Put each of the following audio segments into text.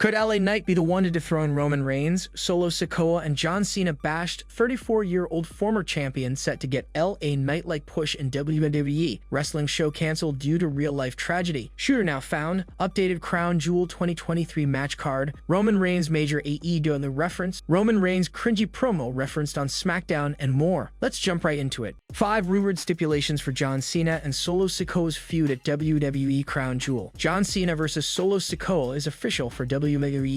Could LA Knight be the one to dethrone Roman Reigns? Solo Sikoa and John Cena bashed 34-year-old former champion set to get LA Knight-like push in WWE. Wrestling show canceled due to real-life tragedy. Shooter now found. Updated Crown Jewel 2023 match card. Roman Reigns major AE doing the reference. Roman Reigns cringy promo referenced on SmackDown and more. Let's jump right into it. 5 rumored stipulations for John Cena and Solo Sikoa's feud at WWE Crown Jewel. John Cena vs. Solo Sikoa is official for WWE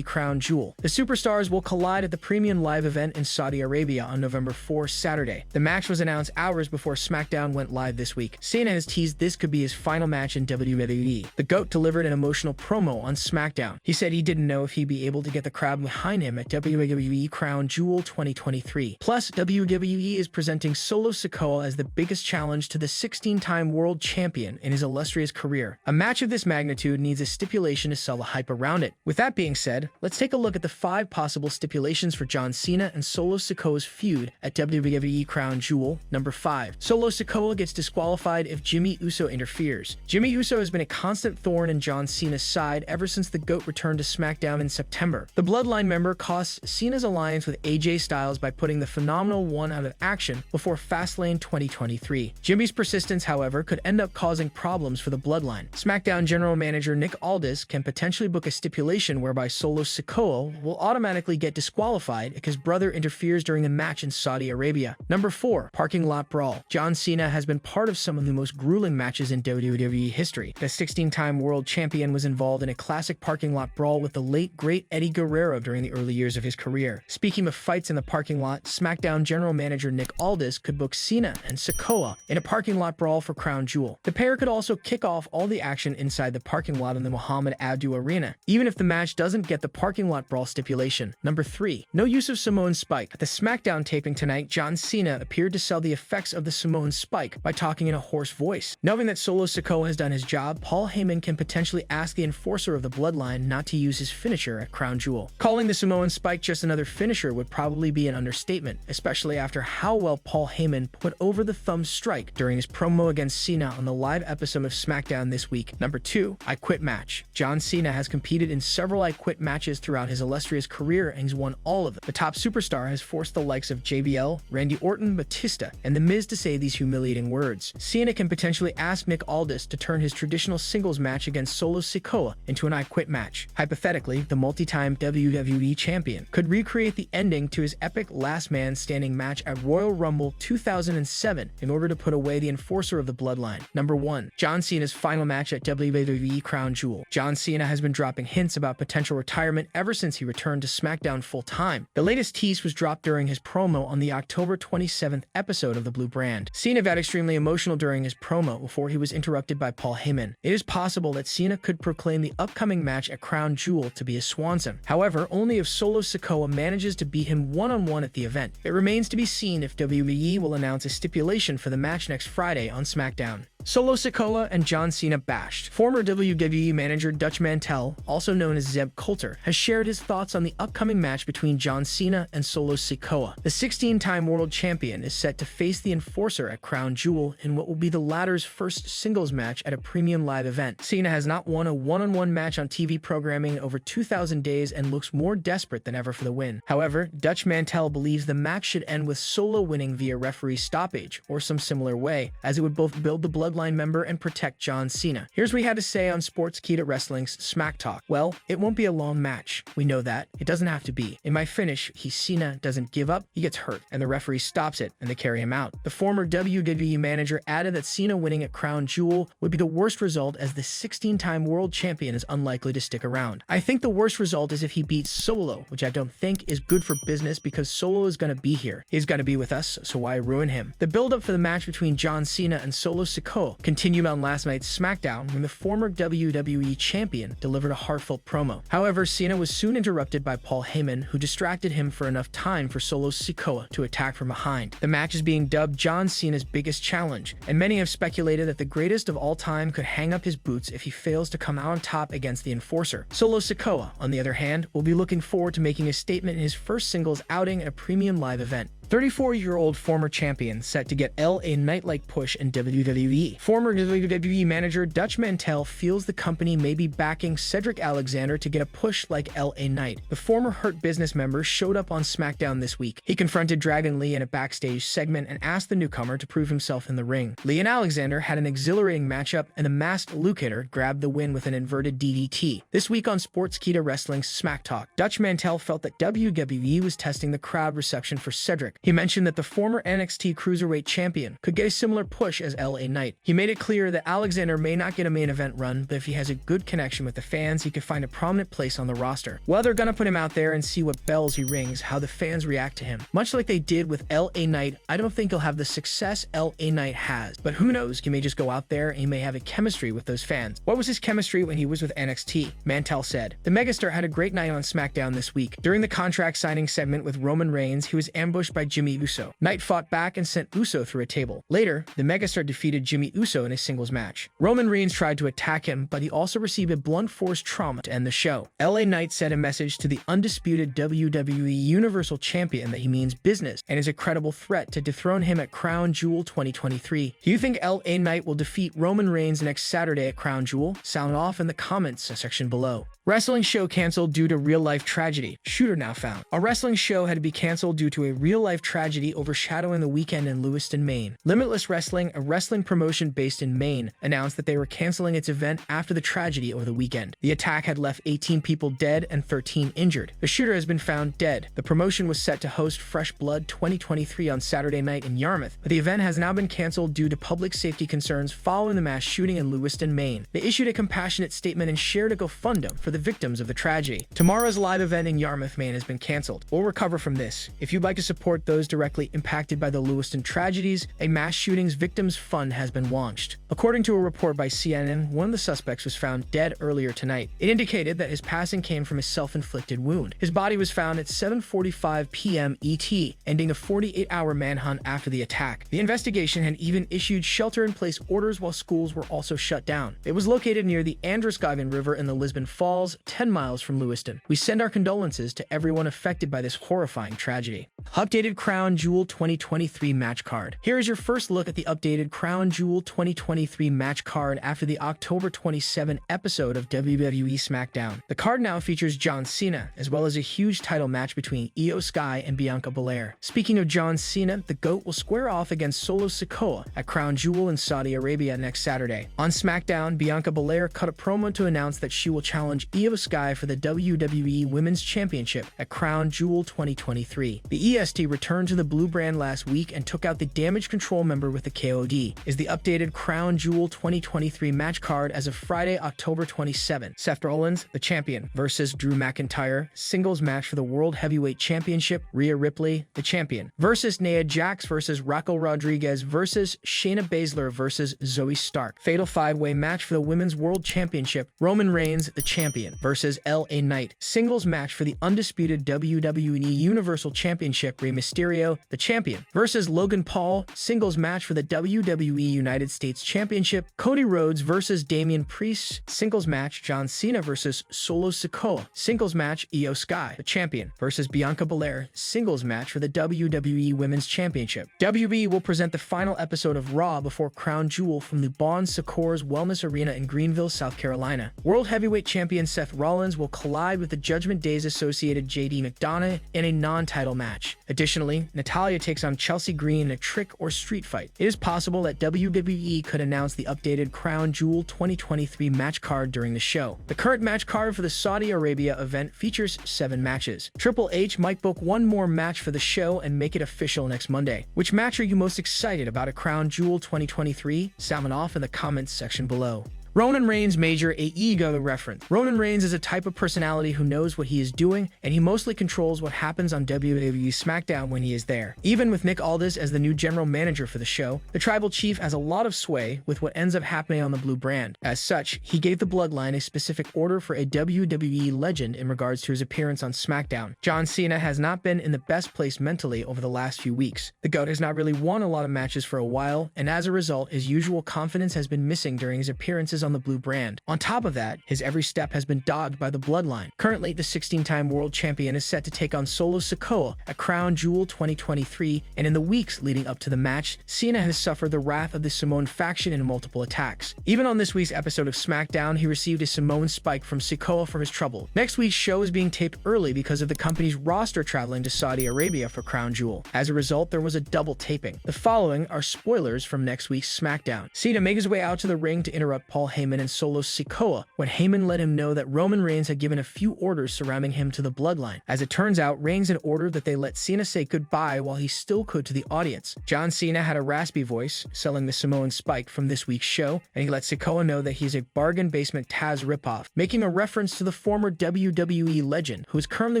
Crown Jewel. The superstars will collide at the premium live event in Saudi Arabia on November 4, Saturday. The match was announced hours before SmackDown went live this week. Cena has teased this could be his final match in WWE. The GOAT delivered an emotional promo on SmackDown. He said he didn't know if he'd be able to get the crowd behind him at WWE Crown Jewel 2023. Plus, WWE is presenting Solo Sikoa as the biggest challenge to the 16-time world champion in his illustrious career. A match of this magnitude needs a stipulation to sell the hype around it. With that being said, let's take a look at the 5 possible stipulations for John Cena and Solo Sikoa's feud at WWE Crown Jewel. Number 5. Solo Sikoa gets disqualified if Jimmy Uso interferes. Jimmy Uso has been a constant thorn in John Cena's side ever since the GOAT returned to SmackDown in September. The Bloodline member costs Cena's alliance with AJ Styles by putting the Phenomenal One out of action before Fastlane 2023. Jimmy's persistence, however, could end up causing problems for the Bloodline. SmackDown general manager Nick Aldis can potentially book a stipulation whereby Solo Sikoa will automatically get disqualified if his brother interferes during the match in Saudi Arabia. Number 4. Parking Lot Brawl. John Cena has been part of some of the most grueling matches in WWE history. The 16-time world champion was involved in a classic parking lot brawl with the late great Eddie Guerrero during the early years of his career. Speaking of fights in the parking lot, SmackDown general manager Nick Aldis could book Cena and Sikoa in a parking lot brawl for Crown Jewel. The pair could also kick off all the action inside the parking lot in the Muhammad Abdu Arena, even if the match doesn't get the parking lot brawl stipulation. Number 3. No use of Samoan Spike. At the SmackDown taping tonight, John Cena appeared to sell the effects of the Samoan Spike by talking in a hoarse voice. Knowing that Solo Sikoa has done his job, Paul Heyman can potentially ask the enforcer of the Bloodline not to use his finisher at Crown Jewel. Calling the Samoan Spike just another finisher would probably be an understatement, especially after how well Paul Heyman put over the thumb strike during his promo against Cena on the live episode of SmackDown this week. Number 2. I Quit match. John Cena has competed in several I Quit matches throughout his illustrious career and he's won all of them. The top superstar has forced the likes of JBL, Randy Orton, Batista, and The Miz to say these humiliating words. Cena can potentially ask Nick Aldis to turn his traditional singles match against Solo Sikoa into an I Quit match. Hypothetically, the multi-time WWE champion could recreate the ending to his epic Last Man Standing match at Royal Rumble 2007 in order to put away the enforcer of the Bloodline. Number 1. John Cena's final match at WWE Crown Jewel. John Cena has been dropping hints about potential retirement ever since he returned to SmackDown full-time. The latest tease was dropped during his promo on the October 27th episode of The Blue Brand. Cena got extremely emotional during his promo before he was interrupted by Paul Heyman. It is possible that Cena could proclaim the upcoming match at Crown Jewel to be a swanson. However, only if Solo Sikoa manages to beat him one-on-one at the event. It remains to be seen if WWE will announce a stipulation for the match next Friday on SmackDown. Solo Sikoa and John Cena bashed. Former WWE manager Dutch Mantel, also known as Zeb Coulter, has shared his thoughts on the upcoming match between John Cena and Solo Sikoa. The 16-time world champion is set to face the enforcer at Crown Jewel in what will be the latter's first singles match at a premium live event. Cena has not won a one-on-one match on TV programming in over 2,000 days and looks more desperate than ever for the win. However, Dutch Mantel believes the match should end with Solo winning via referee stoppage or some similar way, as it would both build the Bloodline member and protect John Cena. Here's what he had to say on Sports Kita Wrestling's Smack Talk. Well, it won't be a long match. We know that. It doesn't have to be. In my finish, Cena doesn't give up, he gets hurt, and the referee stops it, and they carry him out. The former WWE manager added that Cena winning at Crown Jewel would be the worst result as the 16-time world champion is unlikely to stick around. I think the worst result is if he beats Solo, which I don't think is good for business because Solo is going to be here. He's going to be with us, so why ruin him? The build-up for the match between John Cena and Solo Sikoa continued on last night's SmackDown when the former WWE champion delivered a heartfelt promo. However, Cena was soon interrupted by Paul Heyman, who distracted him for enough time for Solo Sikoa to attack from behind. The match is being dubbed John Cena's biggest challenge, and many have speculated that the greatest of all time could hang up his boots if he fails to come out on top against the enforcer. Solo Sikoa, on the other hand, will be looking forward to making a statement in his first singles outing at a premium live event. 34-year-old former champion set to get LA Knight-like push in WWE. Former WWE manager Dutch Mantel feels the company may be backing Cedric Alexander to get a push like LA Knight. The former Hurt Business member showed up on SmackDown this week. He confronted Dragon Lee in a backstage segment and asked the newcomer to prove himself in the ring. Lee and Alexander had an exhilarating matchup, and the masked Luke Hitter grabbed the win with an inverted DDT. This week on Sportskeeda Wrestling's Smack Talk, Dutch Mantel felt that WWE was testing the crowd reception for Cedric. He mentioned that the former NXT Cruiserweight champion could get a similar push as LA Knight. He made it clear that Alexander may not get a main event run, but if he has a good connection with the fans, he could find a prominent place on the roster. Well, they're gonna put him out there and see what bells he rings, how the fans react to him. Much like they did with LA Knight, I don't think he'll have the success LA Knight has, but who knows, he may just go out there and he may have a chemistry with those fans. What was his chemistry when he was with NXT? Mantel said, "The megastar had a great night on SmackDown this week. During the contract signing segment with Roman Reigns, he was ambushed by Jimmy Uso. Knight fought back and sent Uso through a table. Later, the megastar defeated Jimmy Uso in a singles match. Roman Reigns tried to attack him, but he also received a blunt force trauma to end the show." LA Knight sent a message to the undisputed WWE Universal Champion that he means business and is a credible threat to dethrone him at Crown Jewel 2023. Do you think LA Knight will defeat Roman Reigns next Saturday at Crown Jewel? Sound off in the comments section below. Wrestling show canceled due to real-life tragedy. Shooter now found. A wrestling show had to be canceled due to a real-life tragedy overshadowing the weekend in Lewiston, Maine. Limitless Wrestling, a wrestling promotion based in Maine, announced that they were canceling its event after the tragedy over the weekend. The attack had left 18 people dead and 13 injured. The shooter has been found dead. The promotion was set to host Fresh Blood 2023 on Saturday night in Yarmouth, but the event has now been canceled due to public safety concerns following the mass shooting in Lewiston, Maine. They issued a compassionate statement and shared a GoFundMe for the victims of the tragedy. Tomorrow's live event in Yarmouth, Maine has been canceled. We'll recover from this. If you'd like to support those directly impacted by the Lewiston tragedies, a mass shootings victims fund has been launched. According to a report by CNN, one of the suspects was found dead earlier tonight. It indicated that his passing came from a self-inflicted wound. His body was found at 7:45 p.m. ET, ending a 48-hour manhunt after the attack. The investigation had even issued shelter-in-place orders while schools were also shut down. It was located near the Androscoggin River in the Lisbon Falls, 10 miles from Lewiston. We send our condolences to everyone affected by this horrifying tragedy. Updated Crown Jewel 2023 match card. Here is your first look at the updated Crown Jewel 2023 match card after the October 27 episode of WWE SmackDown. The card now features John Cena, as well as a huge title match between Io Sky and Bianca Belair. Speaking of John Cena, the GOAT will square off against Solo Sikoa at Crown Jewel in Saudi Arabia next Saturday. On SmackDown, Bianca Belair cut a promo to announce that she will challenge Io Sky for the WWE Women's Championship at Crown Jewel 2023. The EST returned to the blue brand last week and took out the Damage Control member with the KOD. Is the updated Crown Jewel 2023 match card as of Friday, October 27. Seth Rollins, the champion, versus Drew McIntyre. Singles match for the World Heavyweight Championship. Rhea Ripley, the champion, versus Nia Jax versus Raquel Rodriguez versus Shayna Baszler versus Zoe Stark. Fatal 5-way match for the Women's World Championship. Roman Reigns, the champion, versus LA Knight. Singles match for the undisputed WWE Universal Championship. Rey Mysterio, the champion, versus Logan Paul. Singles match for the WWE United States Championship. Cody Rhodes versus Damian Priest. Singles match John Cena versus Solo Sikoa. Singles match Io Sky, the champion, versus Bianca Belair. Singles match for the WWE Women's Championship. WWE will present the final episode of Raw before Crown Jewel from the Bon Secours Wellness Arena in Greenville, South Carolina. World Heavyweight Champion Seth Rollins will collide with the Judgment Day's associated JD McDonough in a non-title match. Additionally, Natalya takes on Chelsea Green in a trick or street fight. It is possible that WWE could announce the updated Crown Jewel 2023 match card during the show. The current match card for the Saudi Arabia event features 7 matches. Triple H might book one more match for the show and make it official next Monday. Which match are you most excited about at Crown Jewel 2023? Sound off in the comments section below. Roman Reigns major a ego reference. Roman Reigns is a type of personality who knows what he is doing, and he mostly controls what happens on WWE SmackDown when he is there. Even with Nick Aldis as the new general manager for the show, the Tribal Chief has a lot of sway with what ends up happening on the blue brand. As such, he gave the Bloodline a specific order for a WWE legend in regards to his appearance on SmackDown. John Cena has not been in the best place mentally over the last few weeks. The GOAT has not really won a lot of matches for a while, and as a result, his usual confidence has been missing during his appearances emphasis on the blue brand. On top of that, his every step has been dogged by the Bloodline. Currently, the 16-time world champion is set to take on Solo Sikoa at Crown Jewel 2023, and in the weeks leading up to the match, Cena has suffered the wrath of the Samoan faction in multiple attacks. Even on this week's episode of SmackDown, he received a Samoan spike from Sikoa for his trouble. Next week's show is being taped early because of the company's roster traveling to Saudi Arabia for Crown Jewel. As a result, there was a double taping. The following are spoilers from next week's SmackDown. Cena made his way out to the ring to interrupt Paul Heyman and Solo Sikoa when Heyman let him know that Roman Reigns had given a few orders surrounding him to the Bloodline. As it turns out, Reigns had ordered that they let Cena say goodbye while he still could to the audience. John Cena had a raspy voice, selling the Samoan spike from this week's show, and he let Sikoa know that he's a bargain basement Taz ripoff, making a reference to the former WWE legend who is currently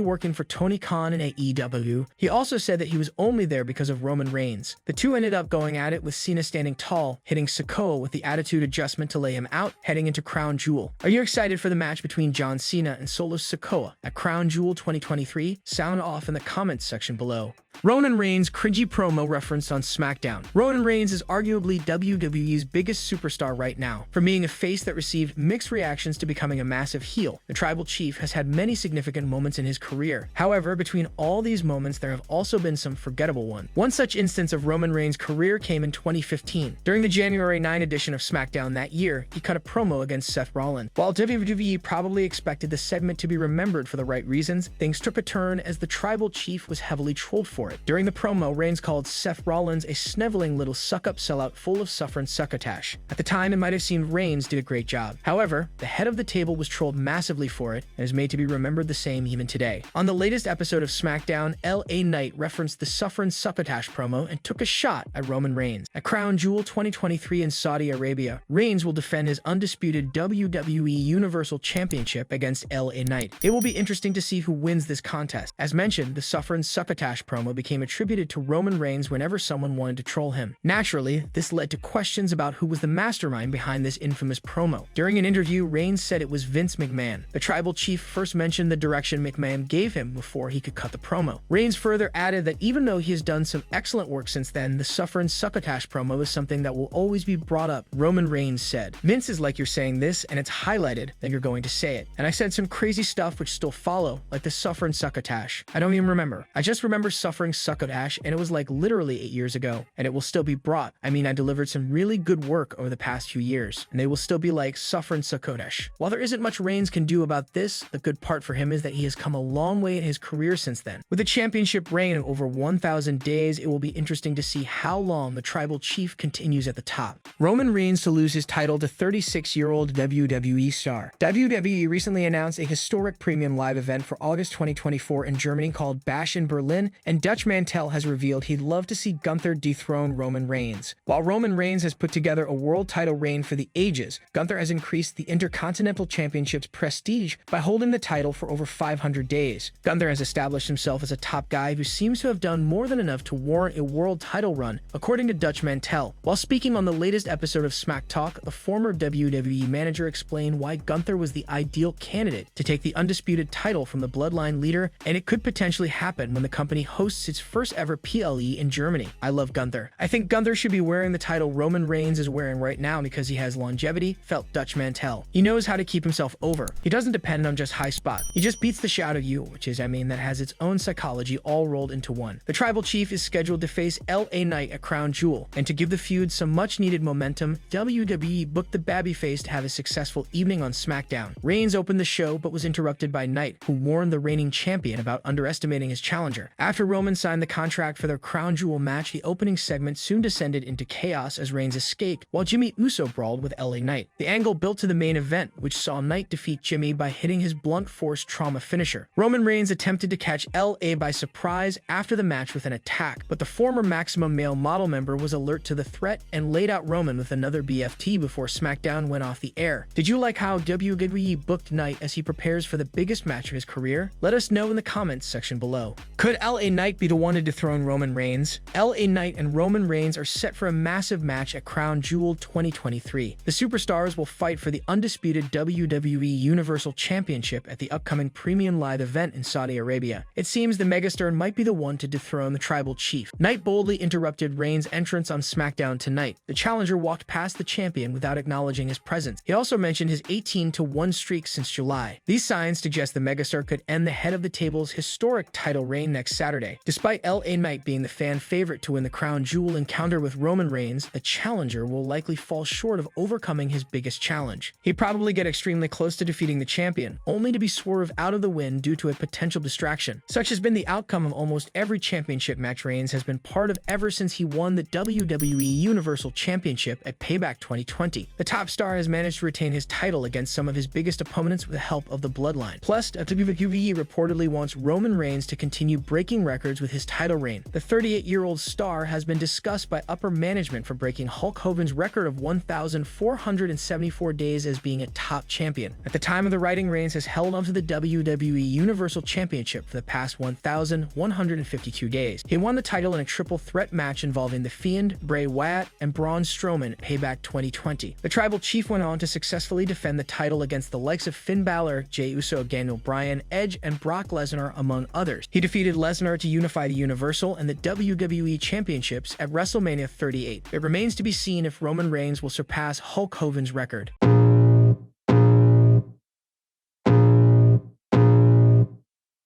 working for Tony Khan in AEW. He also said that he was only there because of Roman Reigns. The two ended up going at it with Cena standing tall, hitting Sikoa with the attitude adjustment to lay him out, heading into Crown Jewel. Are you excited for the match between John Cena and Solo Sikoa at Crown Jewel 2023? Sound off in the comments section below. Roman Reigns' cringy promo referenced on SmackDown. Roman Reigns is arguably WWE's biggest superstar right now. From being a face that received mixed reactions to becoming a massive heel, the Tribal Chief has had many significant moments in his career. However, between all these moments, there have also been some forgettable ones. One such instance of Roman Reigns' career came in 2015. During the January 9 edition of SmackDown that year, he cut a promo against Seth Rollins. While WWE probably expected the segment to be remembered for the right reasons, things took a turn as the Tribal Chief was heavily trolled for it. During the promo, Reigns called Seth Rollins a sniveling little suck-up sellout full of suffering succotash. At the time, it might have seemed Reigns did a great job. However, the head of the table was trolled massively for it and is made to be remembered the same even today. On the latest episode of SmackDown, LA Knight referenced the suffering succotash promo and took a shot at Roman Reigns. At Crown Jewel 2023 in Saudi Arabia, Reigns will defend his undisputed WWE Universal Championship against LA Knight. It will be interesting to see who wins this contest. As mentioned, the suffering succotash promo became attributed to Roman Reigns whenever someone wanted to troll him. Naturally, this led to questions about who was the mastermind behind this infamous promo. During an interview, Reigns said it was Vince McMahon. The Tribal Chief first mentioned the direction McMahon gave him before he could cut the promo. Reigns further added that even though he has done some excellent work since then, the suffering succotash promo is something that will always be brought up. Roman Reigns said, "Vince is like you're saying this, and it's highlighted that you're going to say it. And I said some crazy stuff which still follow, like the suffering succotash. I don't even remember. I just remember suffering succotash, and it was like literally 8 years ago, and it will still be brought. I mean, I delivered some really good work over the past few years, and they will still be like suffering succotash." While there isn't much Reigns can do about this, the good part for him is that he has come a long way in his career since then. With a championship reign of over 1,000 days, it will be interesting to see how long the Tribal Chief continues at the top. Roman Reigns to lose his title to 36-year-old WWE star. WWE recently announced a historic premium live event for August 2024 in Germany called Bash in Berlin, and Dutch Mantel has revealed he'd love to see Gunther dethrone Roman Reigns. While Roman Reigns has put together a world title reign for the ages, Gunther has increased the Intercontinental Championship's prestige by holding the title for over 500 days. Gunther has established himself as a top guy who seems to have done more than enough to warrant a world title run, according to Dutch Mantel. While speaking on the latest episode of Smack Talk, the former WWE manager explained why Gunther was the ideal candidate to take the undisputed title from the Bloodline leader, and it could potentially happen when the company hosts its first ever PLE in Germany. I love Gunther. I think Gunther should be wearing the title Roman Reigns is wearing right now because he has longevity, felt Dutch Mantel. He knows how to keep himself over. He doesn't depend on just high spot. He just beats the shit out of you, which is, that has its own psychology all rolled into one. The Tribal Chief is scheduled to face LA Knight at Crown Jewel, and to give the feud some much needed momentum, WWE booked the babyface to have a successful evening on SmackDown. Reigns opened the show but was interrupted by Knight, who warned the reigning champion about underestimating his challenger. After Roman signed the contract for their Crown Jewel match, the opening segment soon descended into chaos as Reigns escaped, while Jimmy Uso brawled with LA Knight. The angle built to the main event, which saw Knight defeat Jimmy by hitting his blunt force trauma finisher. Roman Reigns attempted to catch LA by surprise after the match with an attack, but the former Maximum Male Model member was alert to the threat and laid out Roman with another BFT before SmackDown went off the air. Did you like how WWE booked Knight as he prepares for the biggest match of his career? Let us know in the comments section below. Could LA Knight be the one to dethrone Roman Reigns? LA Knight and Roman Reigns are set for a massive match at Crown Jewel 2023. The superstars will fight for the undisputed WWE Universal Championship at the upcoming Premium Live event in Saudi Arabia. It seems the megastar might be the one to dethrone the tribal chief. Knight boldly interrupted Reigns' entrance on SmackDown tonight. The challenger walked past the champion without acknowledging his presence. He also mentioned his 18-1 streak since July. These signs suggest the megastar could end the head of the table's historic title reign next Saturday. Despite LA Knight being the fan favorite to win the Crown Jewel encounter with Roman Reigns, the challenger will likely fall short of overcoming his biggest challenge. He'd probably get extremely close to defeating the champion, only to be swerved out of the win due to a potential distraction. Such has been the outcome of almost every championship match Reigns has been part of ever since he won the WWE Universal Championship at Payback 2020. The top star has managed to retain his title against some of his biggest opponents with the help of the Bloodline. Plus, WWE reportedly wants Roman Reigns to continue breaking records with his title reign. The 38-year-old star has been discussed by upper management for breaking Hulk Hogan's record of 1,474 days as being a top champion. At the time of the writing, Reigns has held onto the WWE Universal Championship for the past 1,152 days. He won the title in a triple threat match involving The Fiend, Bray Wyatt, and Braun Strowman at Payback 2020. The tribal chief went on to successfully defend the title against the likes of Finn Balor, Jey Uso, Daniel Bryan, Edge, and Brock Lesnar, among others. He defeated Lesnar to unify the Universal and the WWE Championships at WrestleMania 38. It remains to be seen if Roman Reigns will surpass Hulk Hogan's record.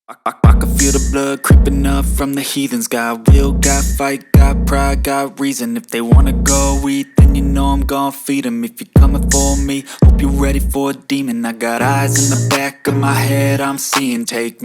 I can feel the blood creeping up from the heathens. Got will, got fight, got pride, got reason. If they wanna go eat, then you know I'm gon' feed them. If you're coming for me, hope you're ready for a demon. I got eyes in the back of my head, I'm seeing. Take me